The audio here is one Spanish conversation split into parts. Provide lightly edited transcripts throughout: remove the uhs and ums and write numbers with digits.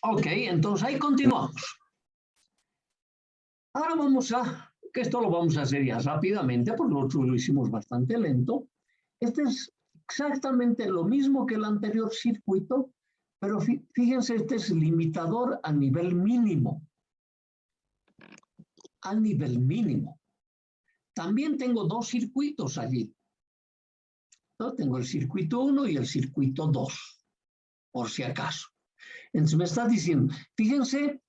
Ok, entonces ahí continuamos. Ahora vamos que esto lo vamos a hacer ya rápidamente, porque nosotros lo hicimos bastante lento. Este es exactamente lo mismo que el anterior circuito, pero fíjense, este es limitador a nivel mínimo. A nivel mínimo. También tengo dos circuitos allí. ¿No? Tengo el circuito 1 y el circuito 2, por si acaso. Entonces me está diciendo, fíjense,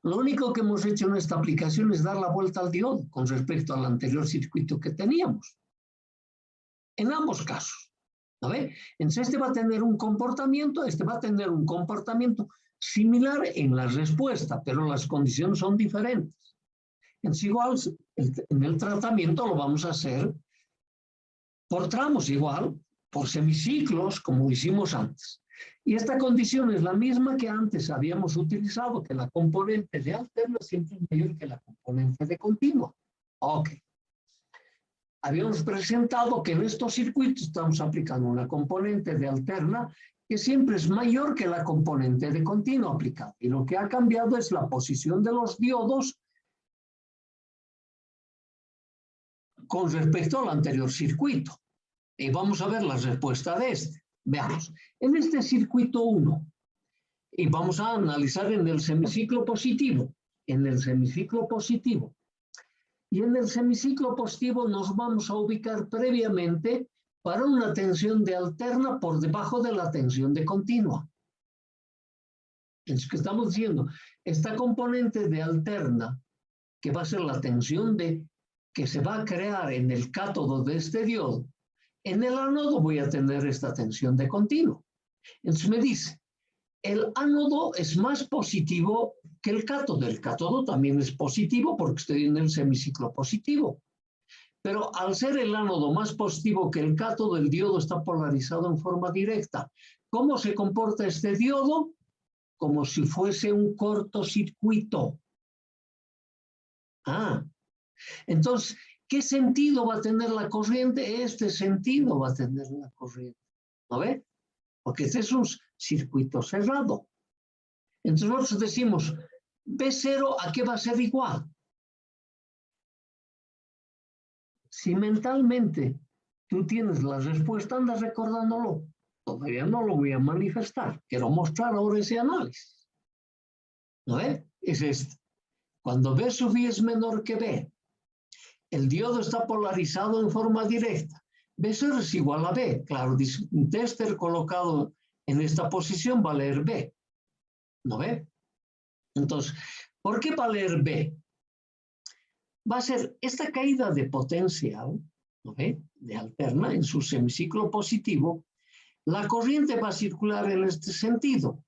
lo único que hemos hecho en esta aplicación es dar la vuelta al diodo con respecto al anterior circuito que teníamos. En ambos casos. ¿Ve? Entonces este va a tener un comportamiento, similar en la respuesta, pero las condiciones son diferentes. Entonces igual en el tratamiento lo vamos a hacer por tramos igual, por semiciclos, como hicimos antes. Y esta condición es la misma que antes habíamos utilizado, que la componente de alterna siempre es mayor que la componente de continua. Ok. Habíamos presentado que en estos circuitos estamos aplicando una componente de alterna que siempre es mayor que la componente de continua aplicada. Y lo que ha cambiado es la posición de los diodos con respecto al anterior circuito. Y vamos a ver la respuesta de este. Veamos, en este circuito 1, y vamos a analizar en el semiciclo positivo, Y en el semiciclo positivo nos vamos a ubicar previamente para una tensión de alterna por debajo de la tensión de continua. Entonces, ¿qué estamos diciendo? Esta componente de alterna, que va a ser la tensión que se va a crear en el cátodo de este diodo, en el ánodo voy a tener esta tensión de continuo. Entonces me dice, el ánodo es más positivo que el cátodo. El cátodo también es positivo porque estoy en el semiciclo positivo. Pero al ser el ánodo más positivo que el cátodo, el diodo está polarizado en forma directa. ¿Cómo se comporta este diodo? Como si fuese un cortocircuito. Entonces, ¿qué sentido va a tener la corriente? Este sentido va a tener la corriente. ¿No ve? Porque este es un circuito cerrado. Entonces nosotros decimos, B0, ¿a qué va a ser igual? Si mentalmente tú tienes la respuesta, andas recordándolo. Todavía no lo voy a manifestar. Quiero mostrar ahora ese análisis. ¿No ve? Es este. Cuando B sub I es menor que B, el diodo está polarizado en forma directa. B0 es igual a B. Claro, un tester colocado en esta posición va a leer B. ¿No ve? Entonces, ¿por qué va a leer B? Va a ser esta caída de potencial, ¿no ve? De alterna en su semiciclo positivo, la corriente va a circular en este sentido.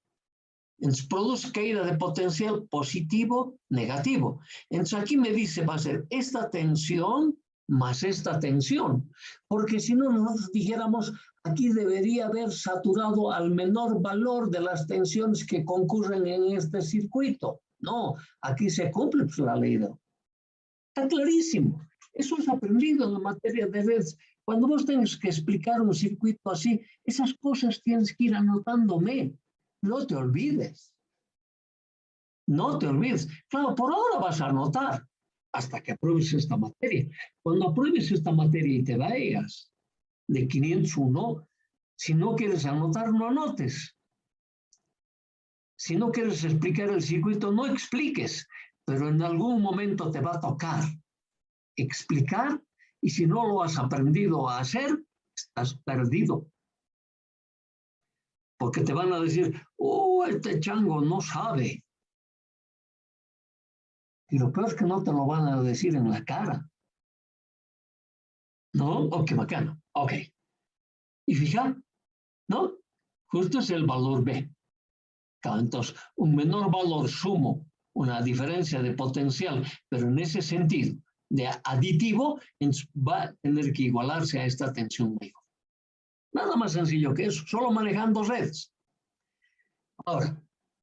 Entonces produce caída de potencial positivo, negativo. Entonces aquí me dice, va a ser esta tensión más esta tensión. Porque si no, nosotros dijéramos, aquí debería haber saturado al menor valor de las tensiones que concurren en este circuito. No, aquí se cumple pues, la ley de... Está clarísimo. Eso es aprendido en la materia de redes. Cuando vos tenés que explicar un circuito así, esas cosas tienes que ir anotándome. No te olvides. No te olvides. Claro, por ahora vas a anotar hasta que apruebes esta materia. Cuando apruebes esta materia y te vayas de 501, si no quieres anotar, no anotes. Si no quieres explicar el circuito, no expliques, pero en algún momento te va a tocar explicar y si no lo has aprendido a hacer, estás perdido. Porque te van a decir, este chango no sabe. Y lo peor es que no te lo van a decir en la cara. ¿No? Oh, qué bacano. Ok. Y fija, ¿no? Justo es el valor B. Entonces, un menor valor sumo, una diferencia de potencial, pero en ese sentido de aditivo, va a tener que igualarse a esta tensión mayor. Nada más sencillo que eso, solo manejando redes. Ahora,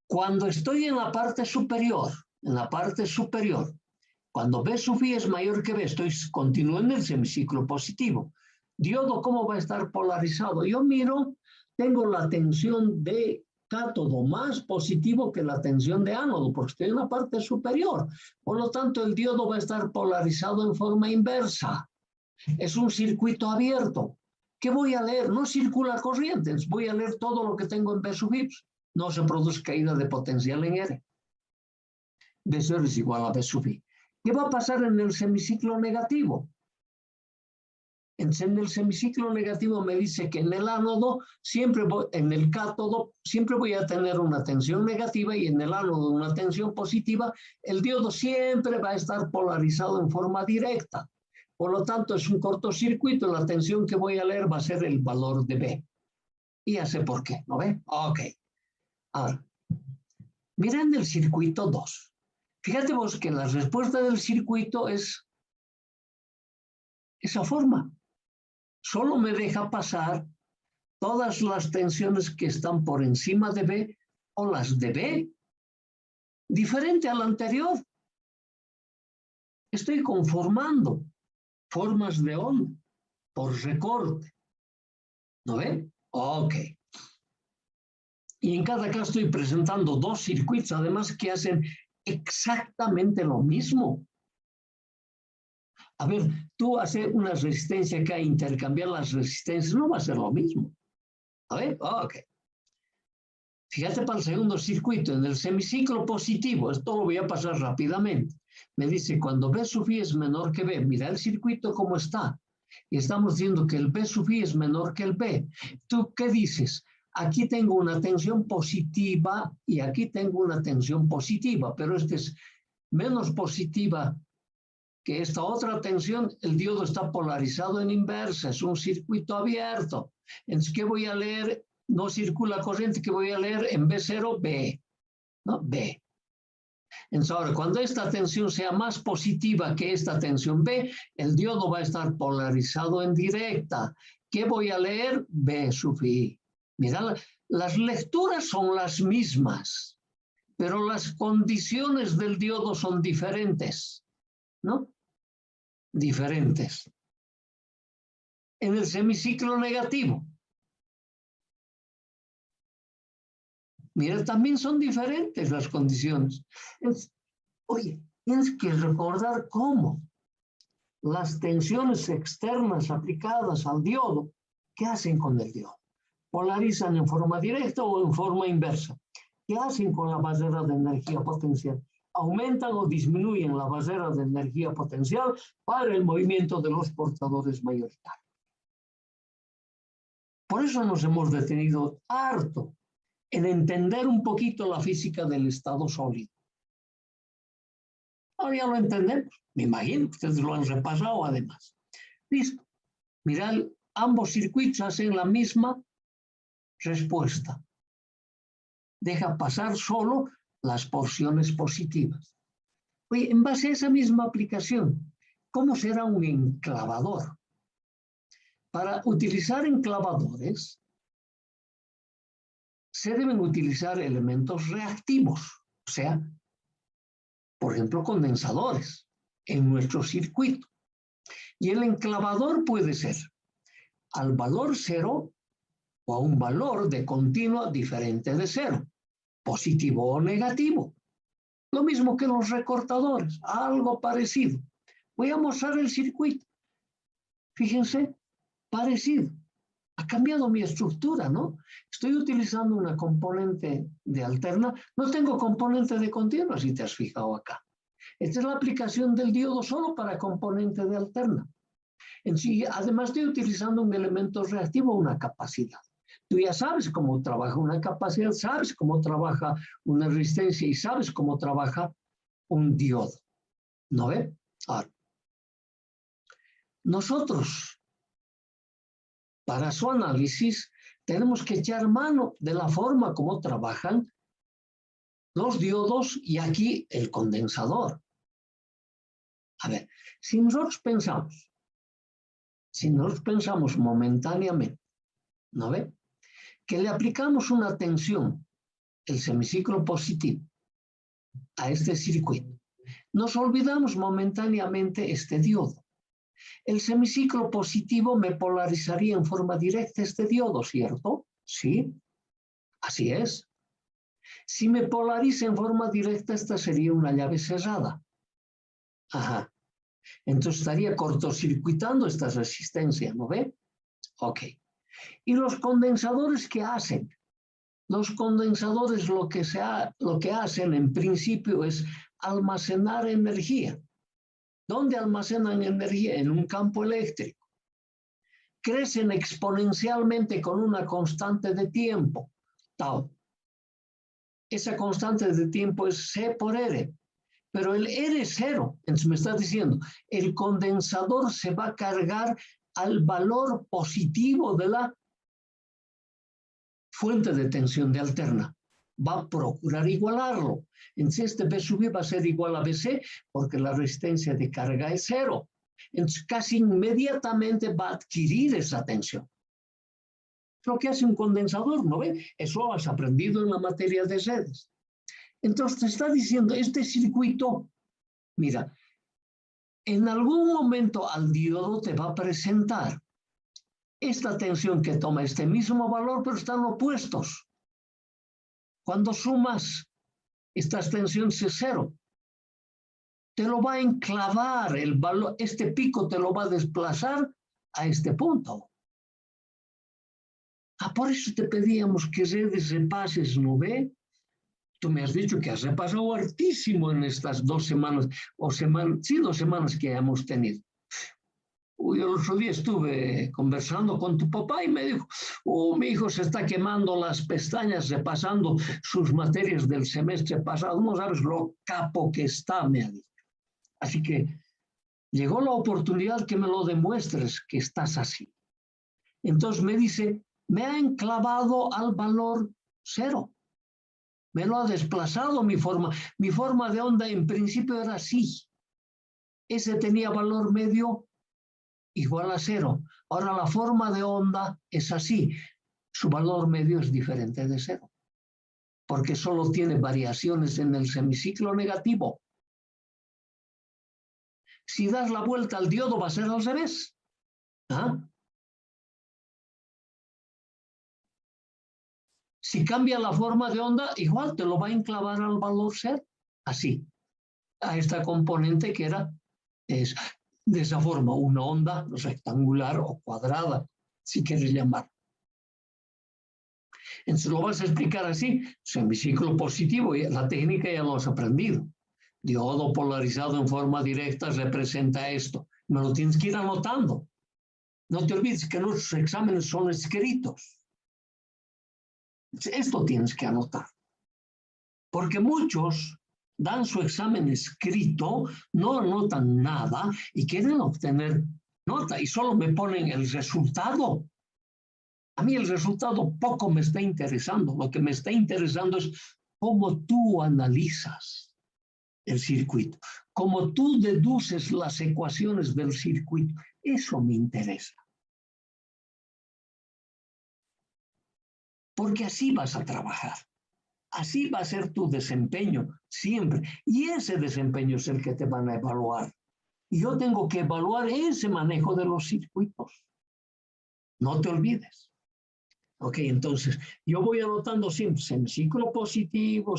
cuando estoy en la parte superior, cuando B sub I es mayor que B, continúo en el semiciclo positivo. Diodo, ¿cómo va a estar polarizado? Yo miro, tengo la tensión de cátodo más positivo que la tensión de ánodo, porque estoy en la parte superior. Por lo tanto, el diodo va a estar polarizado en forma inversa. Es un circuito abierto. ¿Qué voy a leer? No circula corriente, voy a leer todo lo que tengo en B sub I. No se produce caída de potencial en R. B0 es igual a B sub I. ¿Qué va a pasar en el semiciclo negativo? En el semiciclo negativo me dice que en el ánodo, en el cátodo, siempre voy a tener una tensión negativa y en el ánodo una tensión positiva. El diodo siempre va a estar polarizado en forma directa. Por lo tanto, es un cortocircuito. La tensión que voy a leer va a ser el valor de B. Y ya sé por qué, ¿no ve? Ok. Ahora, miren el circuito 2. Fíjate vos que la respuesta del circuito es esa forma. Solo me deja pasar todas las tensiones que están por encima de B o las de B. Diferente a la anterior. Estoy conformando formas de onda por recorte. ¿No ve? Ok. Y en cada caso estoy presentando dos circuitos, además, que hacen exactamente lo mismo. A ver, tú haces una resistencia que hay, intercambiar las resistencias, no va a ser lo mismo. A ver, ok. Fíjate para el segundo circuito, en el semiciclo positivo, esto lo voy a pasar rápidamente. Me dice, cuando B sub I es menor que B, mira el circuito cómo está. Y estamos diciendo que el B sub I es menor que el B. ¿Tú qué dices? Aquí tengo una tensión positiva y aquí tengo una tensión positiva, pero esta es menos positiva que esta otra tensión. El diodo está polarizado en inversa, es un circuito abierto. Entonces, ¿qué voy a leer? No circula corriente, ¿qué voy a leer? En B0, B. ¿No? B. Entonces, ahora, cuando esta tensión sea más positiva que esta tensión B, el diodo va a estar polarizado en directa. ¿Qué voy a leer? B sub I. Mira, las lecturas son las mismas, pero las condiciones del diodo son diferentes, ¿no? Diferentes. En el semiciclo negativo, mira, también son diferentes las condiciones. Oye, tienes que recordar cómo las tensiones externas aplicadas al diodo, ¿qué hacen con el diodo? ¿Polarizan en forma directa o en forma inversa? ¿Qué hacen con la barrera de energía potencial? ¿Aumentan o disminuyen la barrera de energía potencial para el movimiento de los portadores mayoritarios? Por eso nos hemos detenido harto en entender un poquito la física del estado sólido. Ahora ya lo entendemos, me imagino, ustedes lo han repasado además. Listo. Mirad, ambos circuitos hacen la misma respuesta. Deja pasar solo las porciones positivas. Oye, en base a esa misma aplicación, ¿cómo será un enclavador? Para utilizar enclavadores, se deben utilizar elementos reactivos, o sea, por ejemplo, condensadores en nuestro circuito. Y el enclavador puede ser al valor cero o a un valor de continua diferente de cero, positivo o negativo. Lo mismo que los recortadores, algo parecido. Voy a mostrar el circuito. Fíjense, parecido. Ha cambiado mi estructura, ¿no? Estoy utilizando una componente de alterna. No tengo componente de continua, si te has fijado acá. Esta es la aplicación del diodo solo para componente de alterna. En sí, además estoy utilizando un elemento reactivo, una capacidad. Tú ya sabes cómo trabaja una capacidad, sabes cómo trabaja una resistencia y sabes cómo trabaja un diodo. ¿No ve? Ahora, nosotros, para su análisis, tenemos que echar mano de la forma como trabajan los diodos y aquí el condensador. A ver, si nosotros pensamos momentáneamente, ¿no ve? Que le aplicamos una tensión, el semiciclo positivo, a este circuito, nos olvidamos momentáneamente este diodo. El semiciclo positivo me polarizaría en forma directa este diodo, ¿cierto? Sí, así es. Si me polariza en forma directa, esta sería una llave cerrada. Ajá. Entonces estaría cortocircuitando esta resistencia, ¿no ve? Ok. ¿Y los condensadores qué hacen? Los condensadores lo que hacen en principio es almacenar energía. ¿Dónde almacenan energía? En un campo eléctrico. Crecen exponencialmente con una constante de tiempo, tau. Esa constante de tiempo es C por R, pero el R es cero. Entonces me está diciendo, el condensador se va a cargar al valor positivo de la fuente de tensión de alterna. Va a procurar igualarlo. Entonces este B sub I va a ser igual a BC porque la resistencia de carga es cero. Entonces casi inmediatamente va a adquirir esa tensión. Es lo que hace un condensador, ¿no ve? Eso lo has aprendido en la materia de redes. Entonces te está diciendo, este circuito, mira, en algún momento al diodo te va a presentar esta tensión que toma este mismo valor, pero están opuestos. Cuando sumas estas tensiones es cero. Te lo va a enclavar el valor, este pico te lo va a desplazar a este punto. Por eso te pedíamos que repases, ¿no ve? Tú me has dicho que has repasado hartísimo en estas 2 semanas, sí, 2 semanas que hemos tenido. Yo el otro día estuve conversando con tu papá y me dijo, mi hijo se está quemando las pestañas repasando sus materias del semestre pasado. No sabes lo capo que está, me ha dicho. Así que llegó la oportunidad que me lo demuestres que estás así. Entonces me dice, me ha enclavado al valor cero. Me lo ha desplazado mi forma. Mi forma de onda en principio era así. Ese tenía valor medio igual a cero. Ahora la forma de onda es así. Su valor medio es diferente de cero. Porque solo tiene variaciones en el semiciclo negativo. Si das la vuelta al diodo va a ser al revés. ¿Ah? Si cambia la forma de onda, igual te lo va a enclavar al valor cero. Así. A esta componente que es de esa forma, una onda rectangular o cuadrada, si quieres llamar. Entonces lo vas a explicar así, semiciclo positivo, la técnica ya lo has aprendido. Diodo polarizado en forma directa representa esto. Me lo tienes que ir anotando. No te olvides que nuestros exámenes son escritos. Esto tienes que anotar. Porque muchos dan su examen escrito, no anotan nada y quieren obtener nota y solo me ponen el resultado. A mí el resultado poco me está interesando. Lo que me está interesando es cómo tú analizas el circuito, cómo tú deduces las ecuaciones del circuito. Eso me interesa. Porque así vas a trabajar. Así va a ser tu desempeño siempre. Y ese desempeño es el que te van a evaluar. Y yo tengo que evaluar ese manejo de los circuitos. No te olvides. Ok, entonces, yo voy anotando siempre semiciclo positivo,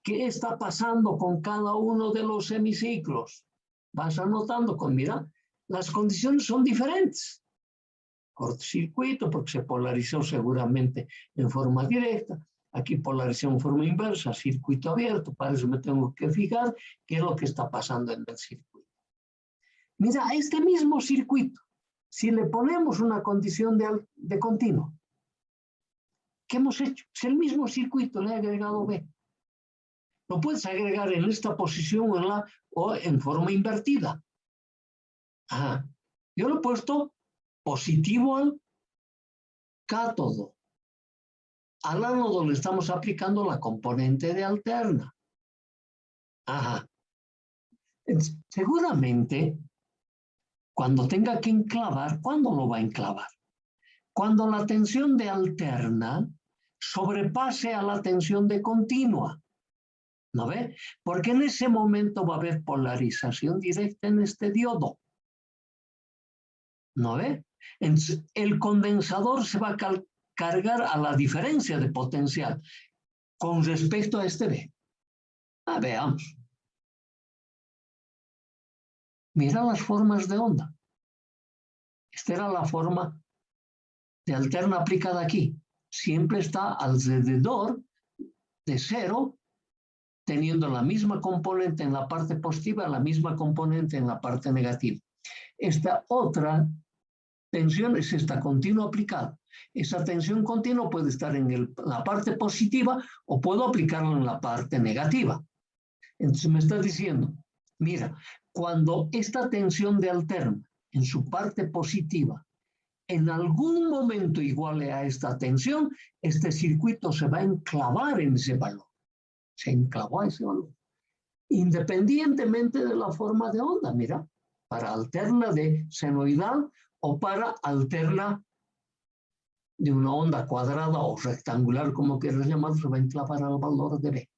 qué está pasando con cada uno de los semiciclos. Vas anotando mira, las condiciones son diferentes. Cortocircuito, porque se polarizó seguramente en forma directa. Aquí polarización en forma inversa, circuito abierto, para eso me tengo que fijar qué es lo que está pasando en el circuito. Mira, a este mismo circuito, si le ponemos una condición de continuo, ¿qué hemos hecho? Es el mismo circuito, le he agregado B. Lo puedes agregar en esta posición o en forma invertida. Yo lo he puesto positivo al cátodo. Al ánodo le estamos aplicando la componente de alterna. Seguramente, cuando tenga que enclavar, ¿cuándo lo va a enclavar? Cuando la tensión de alterna sobrepase a la tensión de continua. ¿No ve? Porque en ese momento va a haber polarización directa en este diodo. ¿No ve? Entonces, el condensador se va a cargar a la diferencia de potencial. con respecto a este B. Veamos. Mira las formas de onda. Esta era la forma de alterna aplicada aquí. Siempre está alrededor de cero, teniendo la misma componente en la parte positiva, la misma componente en la parte negativa. Esta otra tensión es esta continua aplicada. Esa tensión continua puede estar en la parte positiva o puedo aplicarla en la parte negativa. Entonces me está diciendo, mira, cuando esta tensión de alterna en su parte positiva en algún momento iguale a esta tensión, este circuito se va a enclavar en ese valor. Se enclavó a ese valor. Independientemente de la forma de onda, mira, para alterna de senoidal o para alterna de una onda cuadrada o rectangular, como quieras llamarlo, se va a enclavar al valor de B.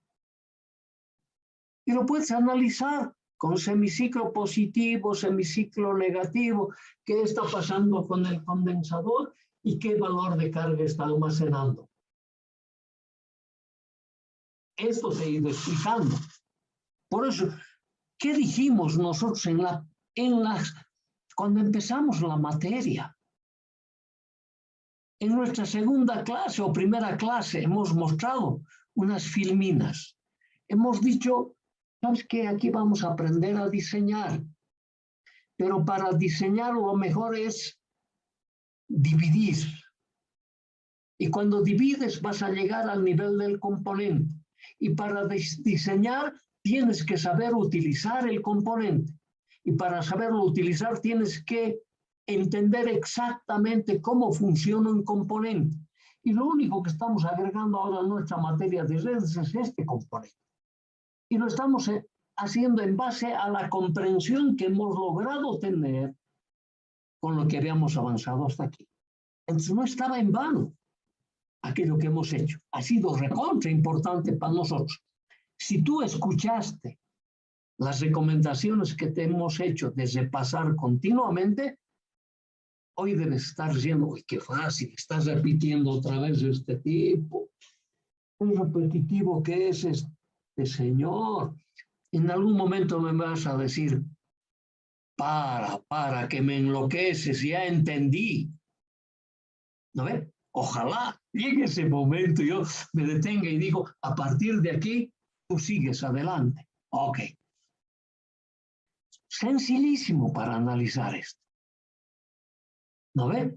Y lo puedes analizar con semiciclo positivo, semiciclo negativo, qué está pasando con el condensador y qué valor de carga está almacenando. Esto se ha ido explicando. Por eso, ¿qué dijimos nosotros cuando empezamos la materia? En nuestra segunda clase o primera clase hemos mostrado unas filminas. Hemos dicho, ¿sabes qué? Aquí vamos a aprender a diseñar. Pero para diseñar lo mejor es dividir. Y cuando divides vas a llegar al nivel del componente. Y para diseñar tienes que saber utilizar el componente. Y para saberlo utilizar tienes que entender exactamente cómo funciona un componente. Y lo único que estamos agregando ahora a nuestra materia de redes es este componente. Y lo estamos haciendo en base a la comprensión que hemos logrado tener con lo que habíamos avanzado hasta aquí. Entonces no estaba en vano aquello que hemos hecho. Ha sido recontra importante para nosotros. Si tú escuchaste las recomendaciones que te hemos hecho de repasar continuamente, hoy debes estar diciendo, uy, qué fácil, estás repitiendo otra vez este tipo. Un repetitivo que es este señor. En algún momento me vas a decir, para, que me enloqueces, ya entendí. ¿No ves? Ojalá llegue ese momento, yo me detenga y digo, a partir de aquí, tú sigues adelante. Ok. Sencillísimo para analizar esto. ¿No ves?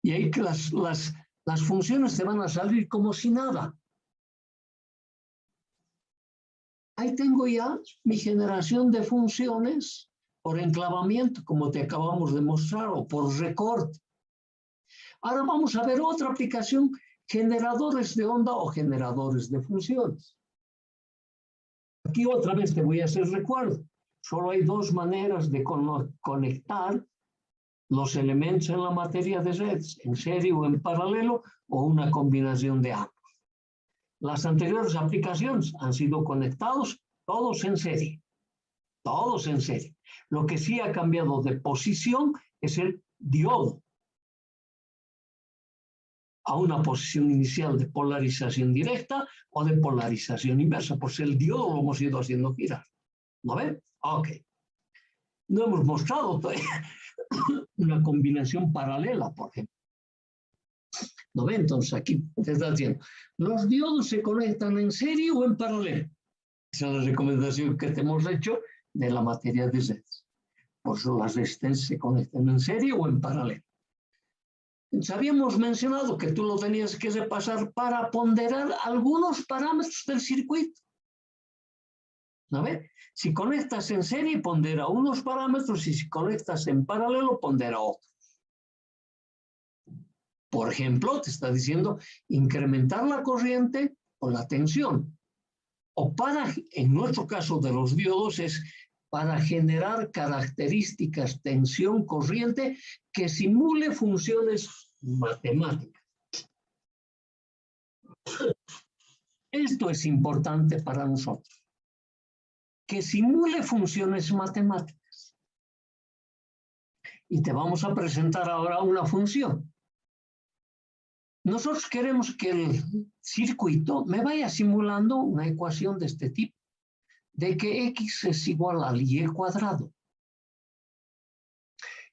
Y ahí que las funciones te van a salir como si nada. Ahí tengo ya mi generación de funciones por enclavamiento, como te acabamos de mostrar, o por recorte. Ahora vamos a ver otra aplicación, generadores de onda o generadores de funciones. Aquí otra vez te voy a hacer recuerdo. Solo hay dos maneras de conectar los elementos en la materia de redes, en serie o en paralelo, o una combinación de ambos. Las anteriores aplicaciones han sido conectados todos en serie. Todos en serie. Lo que sí ha cambiado de posición es el diodo a una posición inicial de polarización directa o de polarización inversa, pues el diodo lo hemos ido haciendo girar. ¿No ven? Ok. No hemos mostrado todavía una combinación paralela, por ejemplo. ¿No ven? Entonces aquí te está diciendo, los diodos se conectan en serie o en paralelo. Esa es la recomendación que te hemos hecho de la materia de redes. Por eso las resistencias se conectan en serie o en paralelo. Habíamos mencionado que tú lo tenías que repasar para ponderar algunos parámetros del circuito. ¿No ves? Si conectas en serie, pondera unos parámetros y si conectas en paralelo, pondera otros. Por ejemplo, te está diciendo incrementar la corriente o la tensión. O para, en nuestro caso de los diodos, es para generar características tensión-corriente que simule funciones matemáticas. Esto es importante para nosotros. Que simule funciones matemáticas. Y te vamos a presentar ahora una función. Nosotros queremos que el circuito me vaya simulando una ecuación de este tipo, de que x es igual al y cuadrado.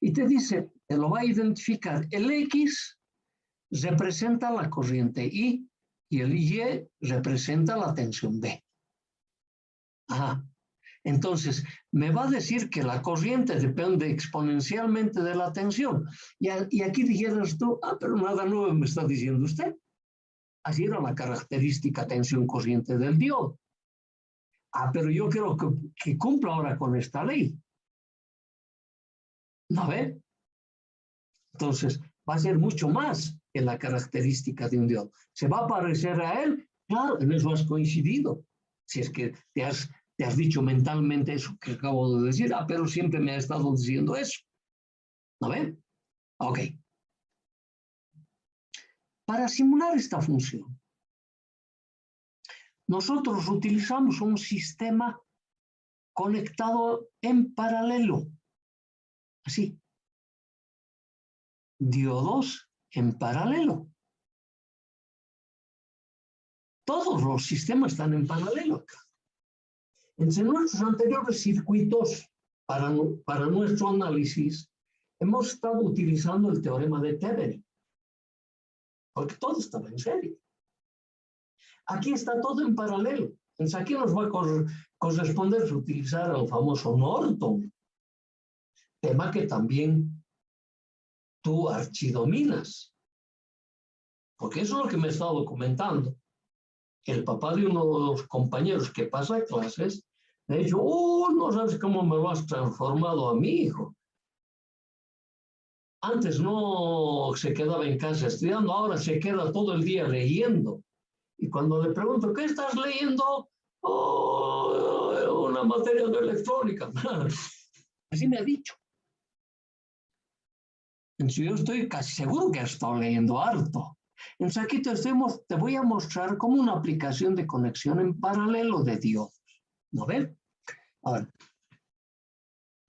Y te dice, te lo va a identificar, el x representa la corriente I y el Y representa la tensión B. Ajá. Entonces, me va a decir que la corriente depende exponencialmente de la tensión. Y aquí dijeras tú, pero nada nuevo me está diciendo usted. Así era la característica tensión-corriente del diodo. Pero yo quiero que cumpla ahora con esta ley. ¿No ve? Entonces, va a ser mucho más que la característica de un diodo. ¿Se va a parecer a él? Claro, en eso has coincidido. Si es que te has dicho mentalmente eso que acabo de decir, pero siempre me ha estado diciendo eso. ¿No ven? Ok. Para simular esta función, nosotros utilizamos un sistema conectado en paralelo. Así. Diodos en paralelo. Todos los sistemas están en paralelo acá. En nuestros anteriores circuitos, para nuestro análisis, hemos estado utilizando el teorema de Thevenin, porque todo estaba en serie. Aquí está todo en paralelo. Entonces aquí nos va a corresponder utilizar el famoso Norton, tema que también tú archidominas, porque eso es lo que me he estado comentando. El papá de uno de los compañeros que pasa clases me ha dicho, no sabes cómo me lo has transformado a mi hijo. Antes no se quedaba en casa estudiando, ahora se queda todo el día leyendo. Y cuando le pregunto, ¿qué estás leyendo? Una materia de electrónica. Así me ha dicho. Entonces yo estoy casi seguro que he estado leyendo harto. Entonces aquí te voy a mostrar como una aplicación de conexión en paralelo de diodos. ¿No ven? Ahora,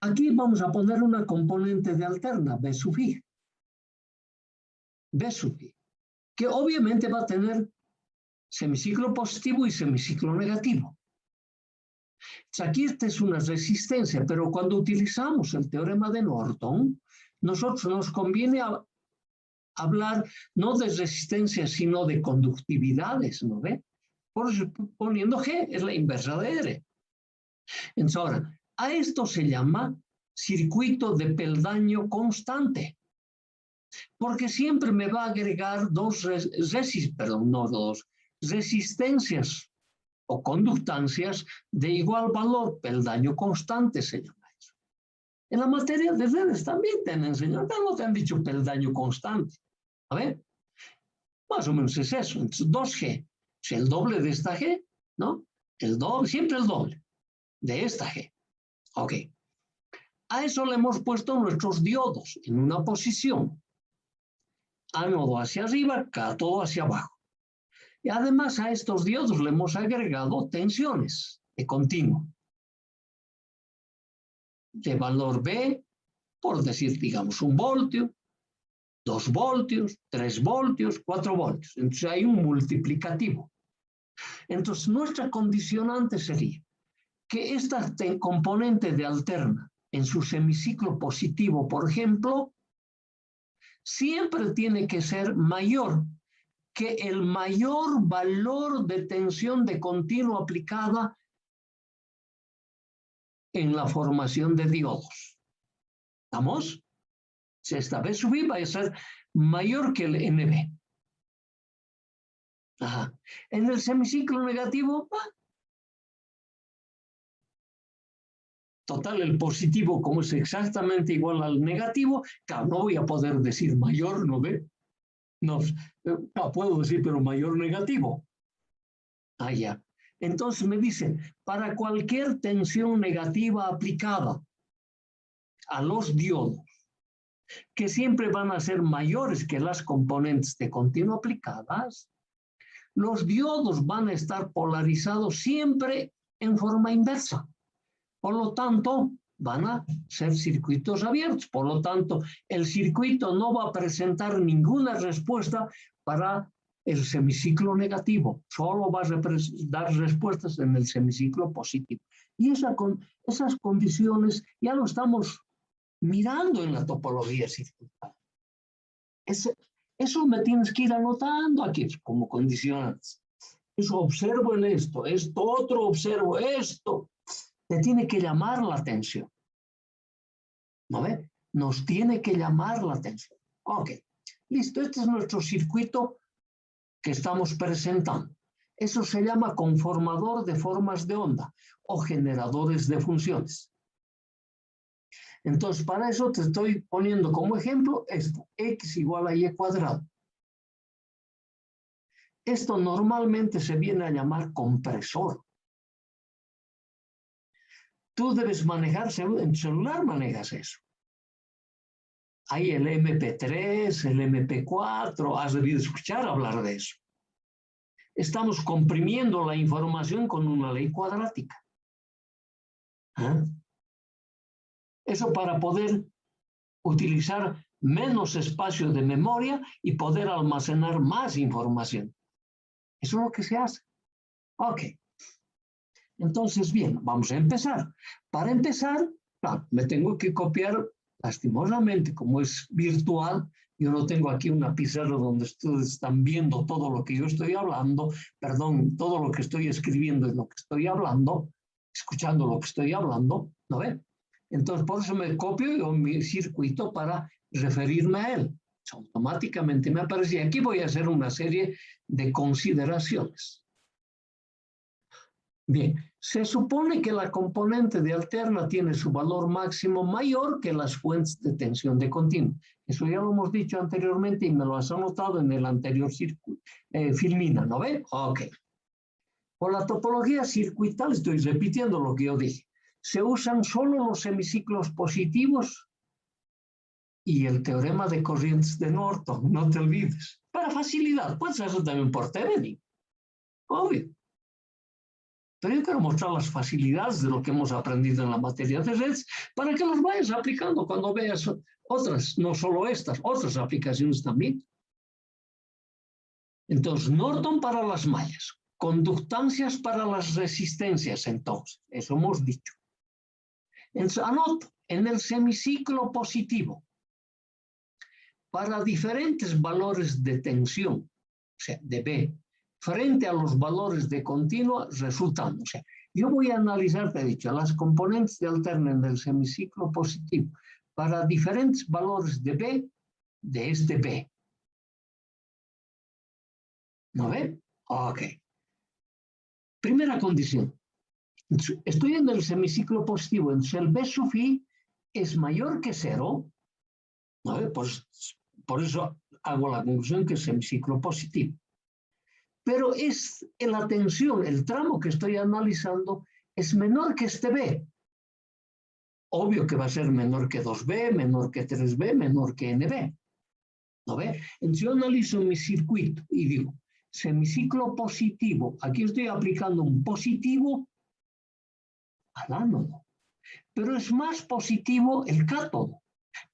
aquí vamos a poner una componente de alterna, B sub I. B sub I, que obviamente va a tener semiciclo positivo y semiciclo negativo. Entonces aquí esta es una resistencia, pero cuando utilizamos el teorema de Norton, nosotros nos conviene hablar no de resistencia, sino de conductividades, ¿no ve? Por eso poniendo G, es la inversa de R. Entonces ahora, a esto se llama circuito de peldaño constante, porque siempre me va a agregar dos resistencias o conductancias de igual valor, peldaño constante se llama eso. En la materia de redes también te han enseñado, no te han dicho peldaño constante. A ver, más o menos es eso. Entonces, 2G, es el doble de esta G, ¿no? El doble, siempre el doble de esta G. Ok. A eso le hemos puesto nuestros diodos en una posición. Ánodo hacia arriba, cátodo hacia abajo. Y además a estos diodos le hemos agregado tensiones de continuo. De valor B, por decir, digamos, 1 voltio, 2 voltios, 3 voltios, 4 voltios. Entonces hay un multiplicativo. Entonces nuestra condicionante sería que esta componente de alterna en su semiciclo positivo, por ejemplo, siempre tiene que ser mayor que el mayor valor de tensión de continuo aplicada en la formación de diodos. ¿Estamos? Si esta B sub I va a ser mayor que el NB. Ajá. En el semiciclo negativo, total, el positivo, como es exactamente igual al negativo, claro, no voy a poder decir mayor, ¿no ve? No, puedo decir, pero mayor negativo. Ya. Entonces me dice, para cualquier tensión negativa aplicada a los diodos, que siempre van a ser mayores que las componentes de continuo aplicadas, los diodos van a estar polarizados siempre en forma inversa. Por lo tanto, van a ser circuitos abiertos. Por lo tanto, el circuito no va a presentar ninguna respuesta para el semiciclo negativo, solo va a dar respuestas en el semiciclo positivo. Y esas condiciones ya lo estamos mirando en la topología circuital. Eso me tienes que ir anotando aquí como condicionantes. Eso observo en esto otro observo esto. Te tiene que llamar la atención. ¿No ve? Nos tiene que llamar la atención. Ok, listo, este es nuestro circuito que estamos presentando. Eso se llama conformador de formas de onda o generadores de funciones. Entonces, para eso te estoy poniendo como ejemplo esto, x igual a y cuadrado. Esto normalmente se viene a llamar compresor. Tú debes manejarse, en celular manejas eso. Hay el MP3, el MP4, has debido escuchar hablar de eso. Estamos comprimiendo la información con una ley cuadrática. ¿Ah? Eso para poder utilizar menos espacio de memoria y poder almacenar más información. Eso es lo que se hace. Ok. Entonces, bien, vamos a empezar. Para empezar, claro, me tengo que copiar, lastimosamente, como es virtual, yo no tengo aquí una pizarra donde ustedes están viendo todo lo que yo estoy hablando, perdón, todo lo que estoy escribiendo es lo que estoy hablando, escuchando lo que estoy hablando, ¿no ve? Entonces, por eso me copio yo mi circuito para referirme a él. Automáticamente me aparece. Aquí voy a hacer una serie de consideraciones. Bien, se supone que la componente de alterna tiene su valor máximo mayor que las fuentes de tensión de continuo. Eso ya lo hemos dicho anteriormente y me lo has anotado en el anterior filmina, ¿no ve? Ok. Por la topología circuital, estoy repitiendo lo que yo dije, se usan solo los semiciclos positivos y el teorema de corrientes de Norton, no te olvides. Para facilidad, puedes hacer también por Thevenin, obvio. Pero yo quiero mostrar las facilidades de lo que hemos aprendido en la materia de redes para que las vayas aplicando cuando veas otras, no solo estas, otras aplicaciones también. Entonces, Norton para las mallas, conductancias para las resistencias, entonces, eso hemos dicho. Entonces, anoto, en el semiciclo positivo, para diferentes valores de tensión, o sea, de B, frente a los valores de continua resultando. O sea, yo voy a analizar, te he dicho, las componentes de alterna en el semiciclo positivo para diferentes valores de B, de este B. ¿No ve? Ok. Primera condición. Estoy en el semiciclo positivo, entonces el B sub I es mayor que 0. ¿No ve? Pues, por eso hago la conclusión que es semiciclo positivo. Pero es la tensión, el tramo que estoy analizando, es menor que este B. Obvio que va a ser menor que 2B, menor que 3B, menor que NB. ¿No ve? Entonces yo analizo mi circuito y digo, semiciclo positivo, aquí estoy aplicando un positivo al ánodo, pero es más positivo el cátodo.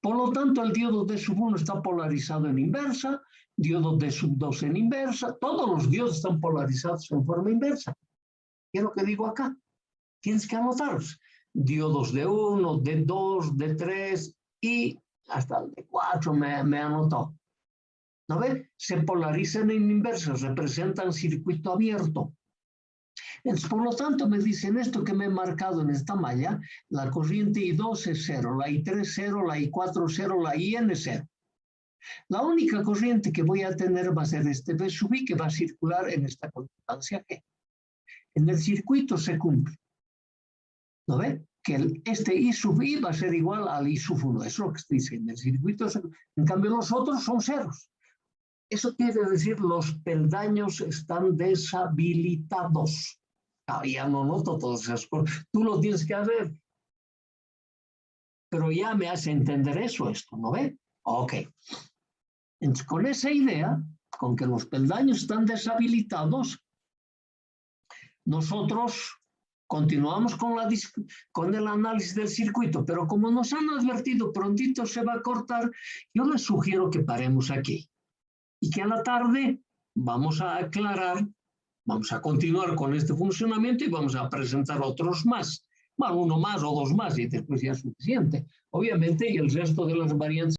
Por lo tanto, el diodo D sub 1 está polarizado en inversa, diodo D sub 2 en inversa, todos los diodos están polarizados en forma inversa. ¿Qué es lo que digo acá? Tienes que anotarlos. Diodos D1, D2, D3 y hasta el D4 me anotó. ¿No ve? Se polarizan en inversa, representan circuito abierto. Entonces, por lo tanto, me dicen esto que me he marcado en esta malla, la corriente I2 es 0, la I3 0, la I4 0, la IN 0. La única corriente que voy a tener va a ser este B sub I que va a circular en esta constancia G. En el circuito se cumple. ¿No ve? Que este I sub I va a ser igual al I sub 1. Eso es lo que estoy diciendo. En el circuito, en cambio, los otros son ceros. Eso quiere decir los peldaños están deshabilitados. Ya no noto todas esas cosas. Tú lo tienes que hacer. Pero ya me hace entender eso esto, ¿no ve? Ok. Entonces, con esa idea, con que los peldaños están deshabilitados, nosotros continuamos con el análisis del circuito, pero como nos han advertido, prontito se va a cortar, yo les sugiero que paremos aquí y que a la tarde vamos a aclarar, vamos a continuar con este funcionamiento y vamos a presentar otros más. Bueno, uno más o dos más y después ya es suficiente. Obviamente, y el resto de las variantes